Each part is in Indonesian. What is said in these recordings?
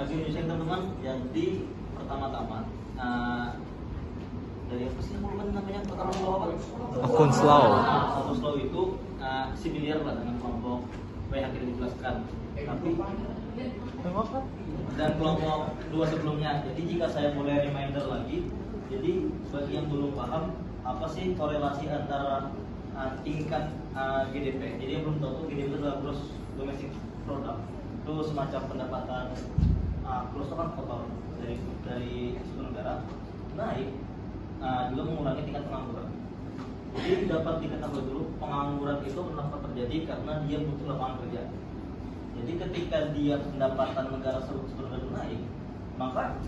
Lagi urusin teman-teman. Jadi pertama-tama dari apa sih namanya pertama apa? Akun slow. Akun slow itu similar lah dengan kelompok W yang kita dijelaskan. Tapi dan kelompok dua sebelumnya. Jadi jika saya boleh reminder lagi, jadi bagi yang belum paham apa sih korelasi antara tingkat GDP. Jadi yang belum tahu tuh GDP itu adalah gross domestic product. Itu semacam pendapatan gross itu kan total dari seluruh negara naik juga mengurangi tingkat pengangguran. Jadi dapat diketahui dulu pengangguran itu kenapa terjadi karena dia butuh lapangan kerja. Jadi ketika dia pendapatan negara seluruh naik, maka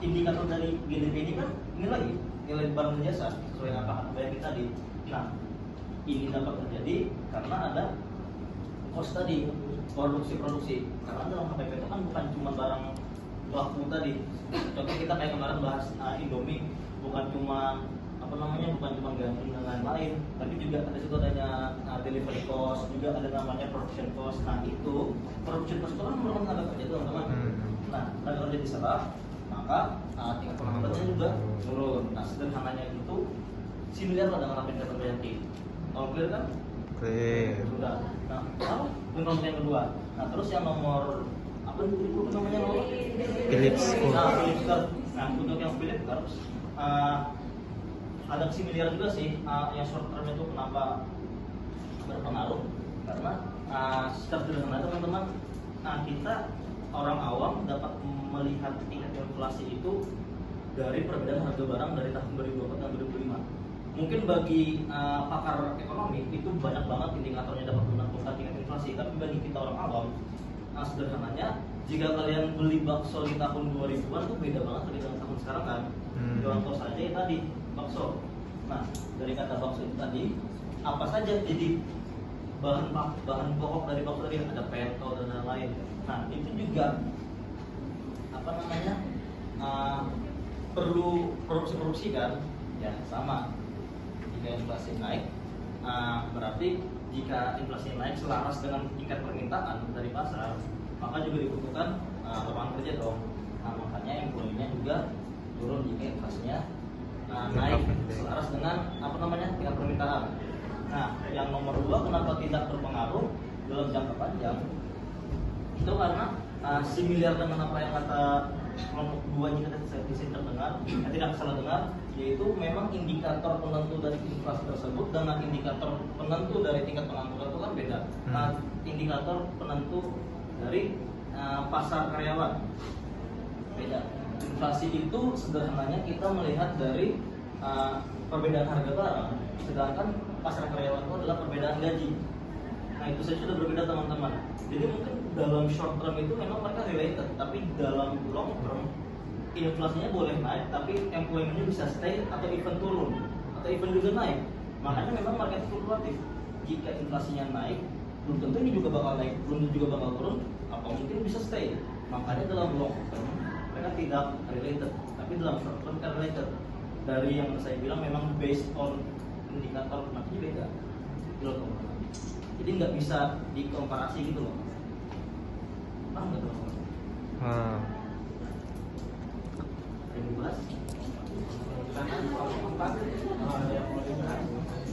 indikator dari GDP ini kan ini lagi nilai barang dan jasa sesuai apa yang tadi. Nah, ini dapat terjadi karena ada cost tadi, produksi. Karena dalam HPP itu kan bukan cuma barang baku tadi. Contoh kita kayak kemarin bahas Indomie, bukan cuma bukan cuma gandum dan lain-lain, tapi juga ada situ adanya delivery cost, juga ada namanya production cost. Nah itu production cost itu kan merupakan tenaga kerja teman-teman. Nah tenaga kerja diserap, maka tingkat penganggurannya juga turun. Nah sederhananya itu similar dengan apa yang kita bayangkan. Kalau clear kan? Clear. Sudah. Nah lalu kelompok yang kedua. Nah terus yang nomor apa itu namanya nomor? Philips. Nah Philips curve. Nah untuk yang Philips curve ada similar juga sih yang short term itu kenapa berpengaruh karena secara sederhana teman-teman kita orang awam dapat melihat tingkat inflasi itu dari perbedaan harga barang dari tahun 2024 dan 2025. Mungkin bagi pakar ekonomi itu banyak banget indikatornya dapat menentukan tingkat inflasi, tapi bagi kita orang awam sederhananya jika kalian beli bakso di tahun 2000-an itu beda banget dengan tahun sekarang kan. Contoh saja ya tadi bakso. Nah, dari kata bakso itu tadi, apa saja jadi bahan pokok dari bakso tadi ada peto dan lain-lain. Nah, itu juga perlu produksi kan? Ya, sama. Jika inflasi naik, berarti jika inflasi naik selaras dengan tingkat permintaan dari pasar, maka juga dibutuhkan lapangan kerja dong. Nah, makanya employee-nya juga turun jika inflasinya naik selaras dengan tingkat permintaan. Nah, yang nomor 2 kenapa tidak berpengaruh dalam jangka panjang? Itu karena similar dengan apa yang kata kelompok 2 jika saya terdengar, tidak salah dengar, yaitu memang indikator penentu dari inflasi tersebut dengan indikator penentu dari tingkat pengangguran itu kan beda. Nah, indikator penentu dari pasar karyawan beda. Inflasi itu sederhananya kita melihat dari perbedaan harga barang, sedangkan pasar karyawan itu adalah perbedaan gaji. Nah itu saja sudah berbeda teman-teman. Jadi mungkin dalam short term itu memang mereka related, tapi dalam long term inflasinya boleh naik, tapi employment-nya bisa stay atau even turun, atau even juga naik. Makanya memang market fluktuatif. Jika inflasinya naik, belum tentu ini juga bakal naik, belum tentu juga bakal turun, atau mungkin bisa stay. Makanya dalam long term mereka tidak related, tapi dalam short term mereka related. Dari yang saya bilang memang based on indikator makanya beda. Gitu loh teman-teman. Jadi nggak bisa dikomparasi gitu loh. Paham nggak teman-teman? Yang dibahas? Karena kalau 4 ada yang mau dibahas.